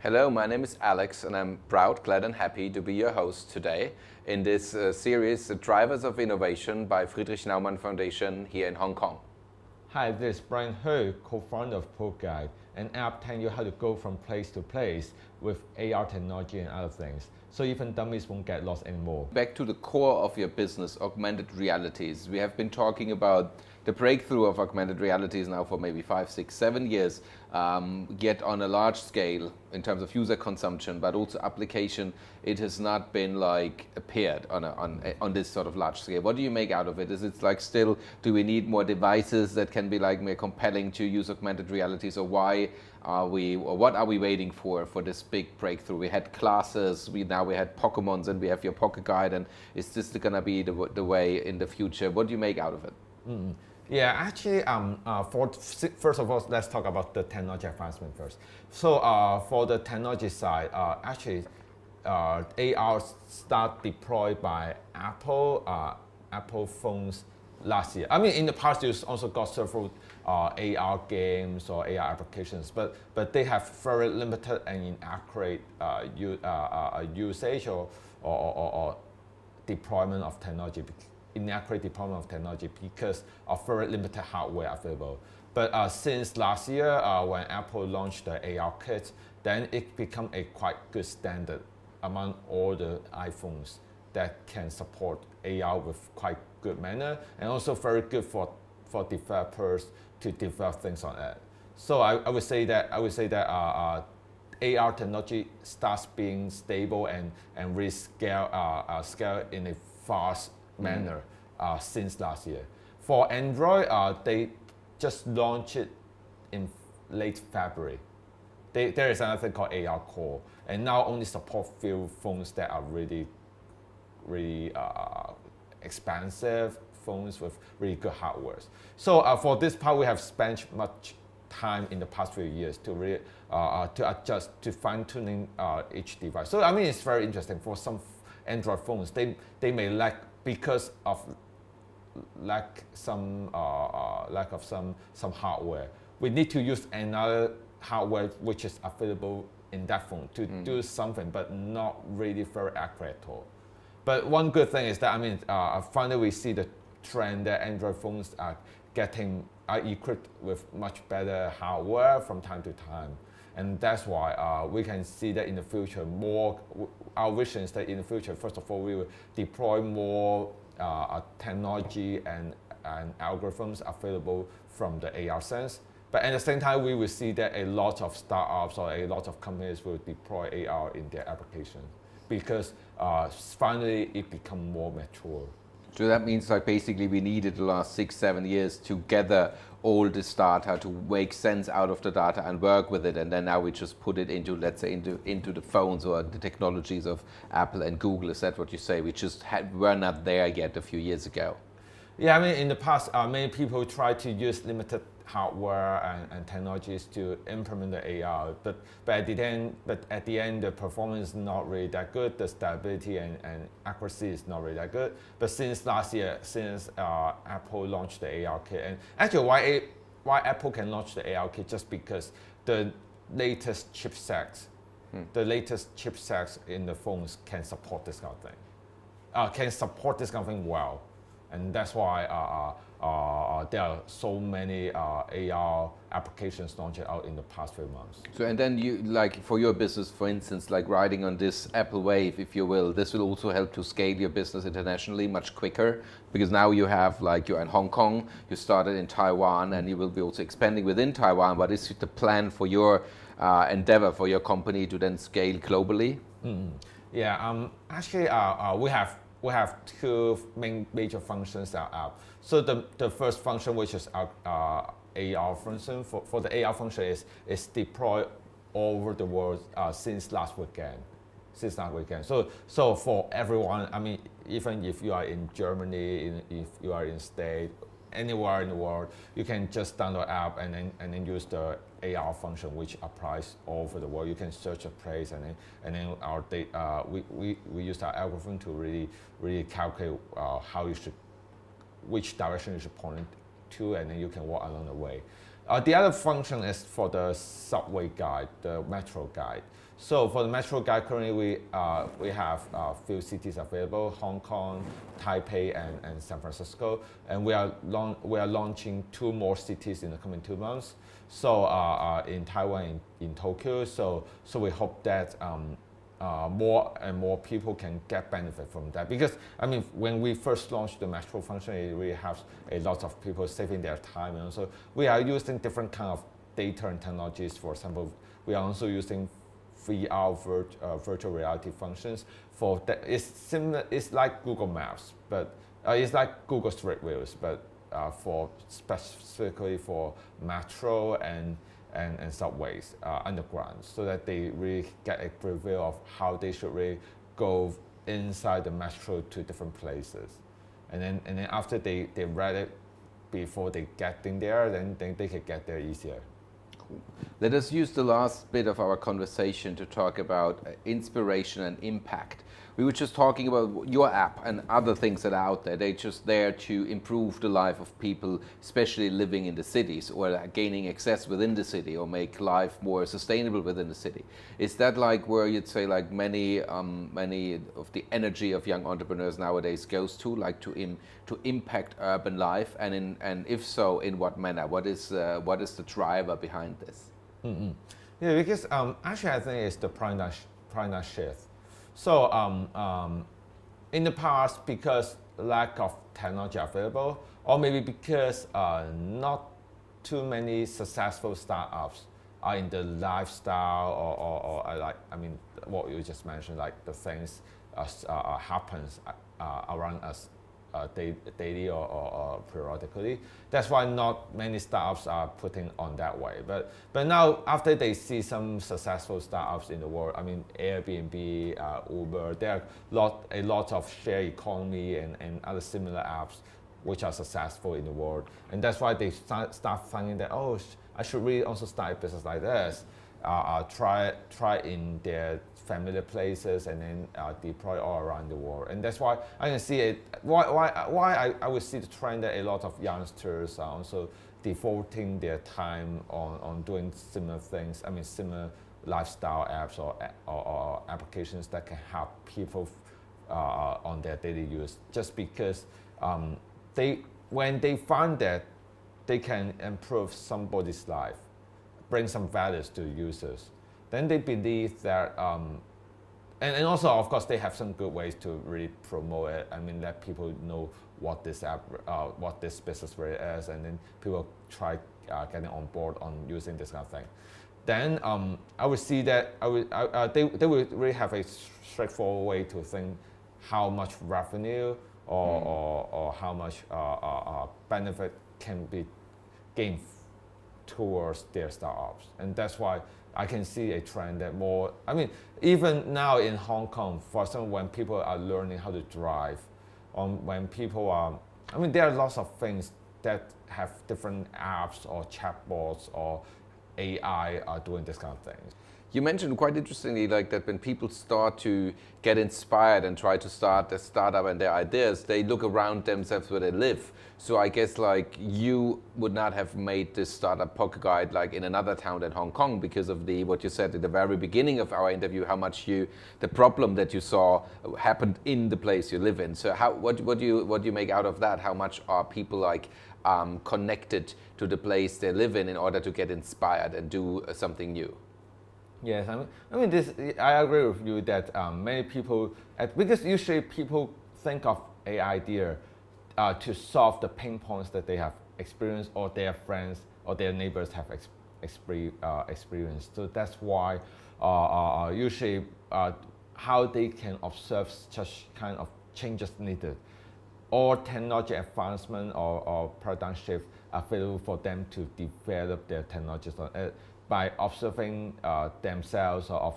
Hello, my name is Alex, and I'm proud, glad, and happy to be your host today in this series, Drivers of Innovation by Friedrich Naumann Foundation here in Hong Kong. Hi, this is Brian He, co-founder of Pokeguide, an app telling you how to go from place to place with AR technology and other things, so even dummies won't get lost anymore. Back to the core of your business, augmented realities. We have been talking about the breakthrough of augmented realities now for maybe 5, 6, 7 years, yet on a large scale in terms of user consumption, but also application, it has not been like appeared on this sort of large scale. What do you make out of it? Is it like still, do we need more devices that can be like more compelling to use augmented realities, or what are we waiting for this big breakthrough? We had classes, now we had Pokemons, and we have your Pokeguide, and is this gonna be the way in the future? What do you make out of it? Yeah, actually, first of all, let's talk about the technology advancement first. So for the technology side, actually, AR start deployed by Apple phones last year. I mean, in the past, you also got several AR games or AR applications, but they have very limited and inaccurate usage or deployment of technology. Inaccurate deployment of technology because of very limited hardware available. But since last year, when Apple launched the AR kit, then it became a quite good standard among all the iPhones that can support AR with quite good manner, and also very good for developers to develop things on it. So I would say that AR technology starts being stable and really scale in a fast manner since last year. For Android, they just launched it in late February. There is another thing called AR Core, and now only support few phones that are really expensive phones with really good hardware. So for this part, we have spent much time in the past few years to really to adjust, to fine-tuning each device. So I mean, it's very interesting. For some Android phones, they may lack because of lack of some hardware. We need to use another hardware which is available in that phone to do something, but not really very accurate at all. But one good thing is that, I mean, finally we see the trend that Android phones are equipped with much better hardware from time to time. And that's why we can see that in the future, our vision is that in the future, first of all, we will deploy more technology and algorithms available from the AR sense. But at the same time, we will see that a lot of startups or a lot of companies will deploy AR in their application because finally it becomes more mature. So that means like basically we needed the last 6, 7 years to gather all this data, to make sense out of the data and work with it, and then now we just put it into, let's say, into the phones or the technologies of Apple and Google. Is that what you say? We just were not there yet a few years ago. Yeah, I mean, in the past, many people try to use limited hardware and technologies to implement the AR, but at the end, the performance is not really that good. The stability and accuracy is not really that good. But since last year, since Apple launched the AR kit, and actually why Apple can launch the AR kit, just because the latest chipsets, in the phones can support this kind of thing, can support this kind of thing well. And that's why there are so many AR applications launched out in the past few months. So, and then you, like for your business, for instance, like riding on this Apple wave, if you will, this will also help to scale your business internationally much quicker, because now you have, like, you're in Hong Kong, you started in Taiwan, and you will be also expanding within Taiwan. What is the plan for your endeavor, for your company to then scale globally? Yeah, actually, we have two major functions in our app. So the first function, which is our AR function, for the AR function is deployed all over the world since last weekend. So for everyone, I mean, even if you are in Germany, if you are in States, anywhere in the world, you can just download the app and then use the AR function, which applies all over the world. You can search a place, and then our data, we use our algorithm to really calculate which direction you should point to, and then you can walk along the way. The other function is for the subway guide, the metro guide. So for the metro guide, currently we have a few cities available: Hong Kong, Taipei, and San Francisco. And we are launching 2 more cities in the coming 2 months. So in Taiwan, in Tokyo. So we hope that more and more people can get benefit from that. Because I mean, when we first launched the metro function, it really helps a lot of people saving their time. And also, we are using different kind of data and technologies. For example, we are also using VR virtual reality functions for that. It's similar. It's like Google Maps, but it's like Google Street Views, but for specifically for metro and subways underground, so that they really get a preview of how they should really go inside the metro to different places, and then after they read it before they get in there, then they can get there easier. Let us use the last bit of our conversation to talk about inspiration and impact. We were just talking about your app and other things that are out there. They're just there to improve the life of people, especially living in the cities, or gaining access within the city, or make life more sustainable within the city. Is that like where you'd say like many of the energy of young entrepreneurs nowadays goes to, like to impact urban life? And if so, in what manner? What is the driver behind this? Mm-hmm. Yeah, because actually I think it's the paradigm shift. So in the past, because lack of technology available, or maybe because not too many successful startups are in the lifestyle or like, I mean, what you just mentioned, like the things happens around us daily or periodically. That's why not many startups are putting on that way. But now, after they see some successful startups in the world, I mean, Airbnb, Uber, there are a lot of share economy and other similar apps which are successful in the world. And that's why they start finding that, oh, I should really also start a business like this. Try in their familiar places and then deploy all around the world. And that's why I can see it. Why I would see the trend that a lot of youngsters are also devoting their time on doing similar things. I mean, similar lifestyle apps or applications that can help people on their daily use. Just because when they find that they can improve somebody's life, bring some values to users, then they believe that, and also of course they have some good ways to really promote it. I mean, let people know what this app, what this business really is, and then people try getting on board on using this kind of thing. Then I would see that they would really have a straightforward way to think how much revenue or how much benefit can be gained towards their startups. And that's why I can see a trend that more, I mean, even now in Hong Kong, for example, when people are learning how to drive, when people are, I mean, there are lots of things that have different apps or chatbots or AI are doing this kind of things. You mentioned quite interestingly, like that when people start to get inspired and try to start a startup and their ideas, they look around themselves where they live. So I guess like you would not have made this startup Pokeguide like in another town than Hong Kong because of what you said at the very beginning of our interview, how much the problem that you saw happened in the place you live in. So what do you make out of that? How much are people like connected to the place they live in order to get inspired and do something new? Yes, I mean this. I agree with you that many people, because usually people think of an idea to solve the pain points that they have experienced or their friends or their neighbors have experienced. So that's why usually how they can observe such kind of changes needed, or technology advancement or paradigm shift available for them to develop their technologies by observing themselves or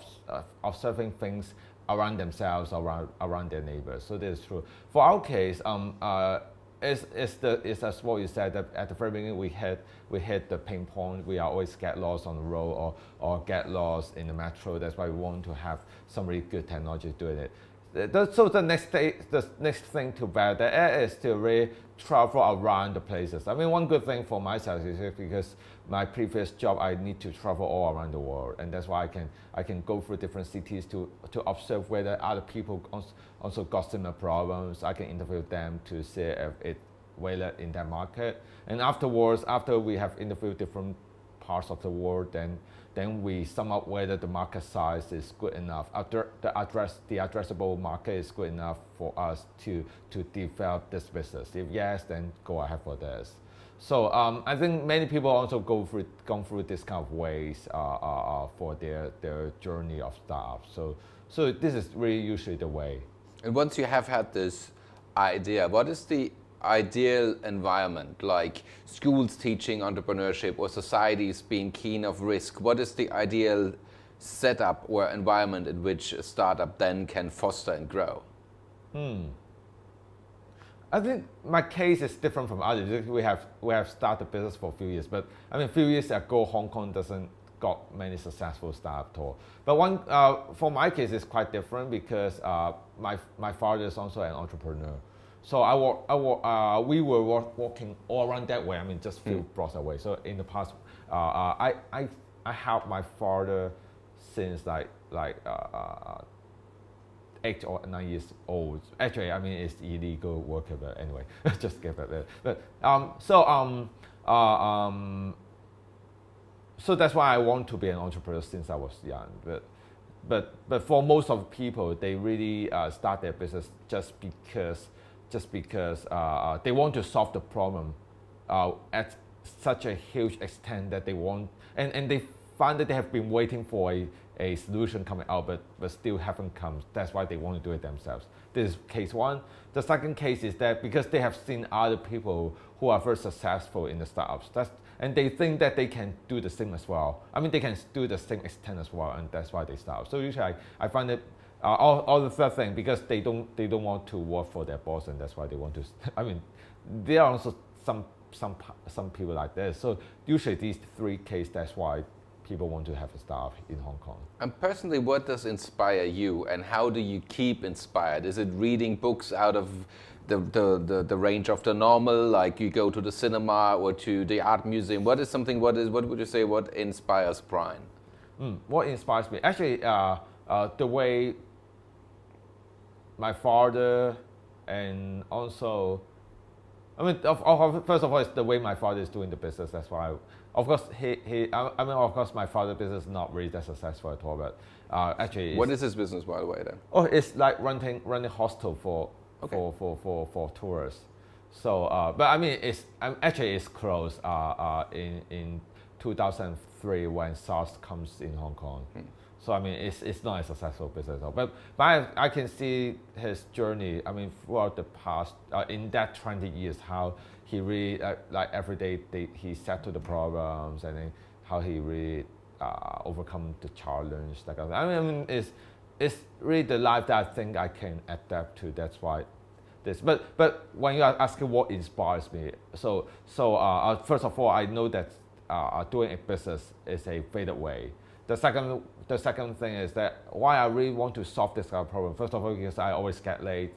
observing things around themselves, around their neighbors. So this is true. For our case, it's as what you said, that at the very beginning we hit the pain point. We always get lost on the road or get lost in the metro. That's why we want to have some really good technology doing it. So the next thing to validate is to really travel around the places. I mean, one good thing for myself is because my previous job, I need to travel all around the world, and that's why I can go through different cities to observe whether other people also got similar problems. I can interview them to see if it valid in that market, and afterwards, after we have interviewed different parts of the world, then we sum up whether the market size is good enough. After the addressable market is good enough for us to develop this business. If yes, then go ahead for this. So I think many people also gone through this kind of ways for their journey of startups. So this is really usually the way. And once you have had this idea, what is the ideal environment, like schools teaching entrepreneurship or societies being keen of risk? What is the ideal setup or environment in which a startup then can foster and grow? I think my case is different from others. We have started business for a few years, but I mean, a few years ago, Hong Kong doesn't got many successful startups at all. But for my case, it's quite different because my father is also an entrepreneur. So we were walking all around that way. I mean, just few blocks away. So in the past, I helped my father since like 8 or 9 years old. Actually, I mean, it's illegal work, but anyway, just give it there. But so that's why I want to be an entrepreneur since I was young. But for most of the people, they really start their business just because they want to solve the problem at such a huge extent that they want, and they find that they have been waiting for a solution coming out, but still haven't come. That's why they want to do it themselves. This is case one. The second case is that because they have seen other people who are very successful in the startups, and they think that they can do the same as well. I mean, they can do the same extent as well, and that's why they start. So usually I find it all the third thing, because they don't want to work for their boss, and that's why they want to. I mean, there are also some people like this. So usually these three cases, that's why people want to have a startup in Hong Kong. And personally, what does inspire you, and how do you keep inspired? Is it reading books out of the range of the normal, like you go to the cinema or to the art museum? What would you say, what inspires Brian? What inspires me? Actually, the way my father, and also, I mean, first of all, it's the way my father is doing the business. That's why, of course, of course, my father's business is not really that successful at all. But actually, what is his business, by the way, then? Oh, it's like running hostel for tourists. So, but I mean, it's closed in 2003 when SARS comes in Hong Kong. So I mean, it's not a successful business at all. But I can see his journey. I mean, throughout the past, in that 20 years, how he really like every day he settled the problems, and then how he really overcome the challenge. Like I mean, it's really the life that I think I can adapt to. That's why this. But when you are asking what inspires me, so first of all, I know that doing a business is a faded way. The second thing is that why I really want to solve this kind of problem. First of all, because I always get late.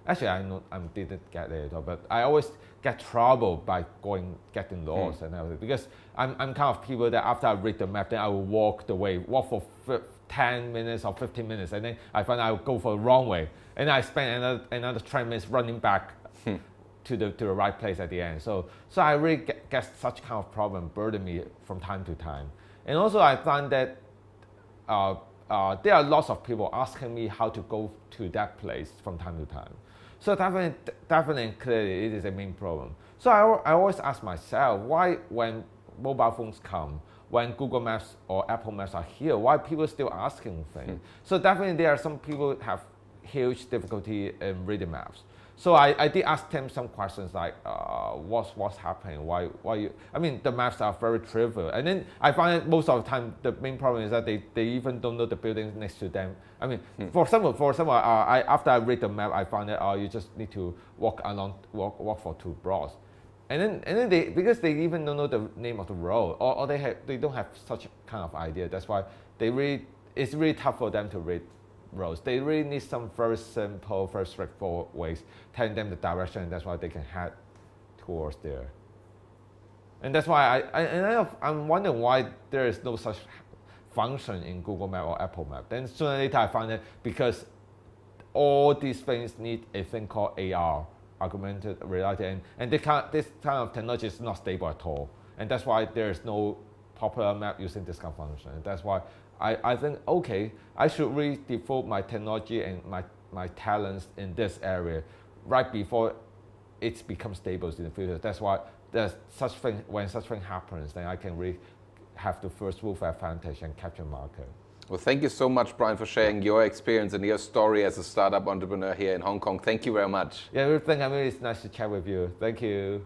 Actually, I didn't get late at all, but I always get trouble by getting lost and everything. Because I'm kind of people that after I read the map, then I will walk for 10 minutes or 15 minutes, and then I find I will go for the wrong way, and I spend another 10 minutes running back to the right place at the end. So I really get such kind of problem burden me from time to time. And also I find that there are lots of people asking me how to go to that place from time to time. So definitely and clearly it is a main problem. So I always ask myself, why when mobile phones come, when Google Maps or Apple Maps are here, why people still asking things? So definitely there are some people have huge difficulty in reading maps. So I did ask them some questions like, what's happening? Why you? I mean, the maps are very trivial, and then I find that most of the time the main problem is that they even don't know the buildings next to them. I mean, for some, after I read the map, I found that you just need to walk for 2 blocks, and then because they even don't know the name of the road, or they don't have such kind of idea. That's why it's really tough for them to read roads. They really need some very simple, very straightforward ways, telling them the direction, and that's why they can head towards there. And that's why I'm wondering why there is no such function in Google Map or Apple Map. Then sooner or later I found it because all these things need a thing called AR, augmented reality, and this kind of technology is not stable at all. And that's why there is no popular map using this kind of function. And that's why I think, okay, I should really devote my technology and my talents in this area right before it becomes stable in the future. That's why there's such thing, when such thing happens, then I can really have the first move advantage and capture market. Well, thank you so much, Brian, for sharing your experience and your story as a startup entrepreneur here in Hong Kong. Thank you very much. Yeah, I mean, it's nice to chat with you. Thank you.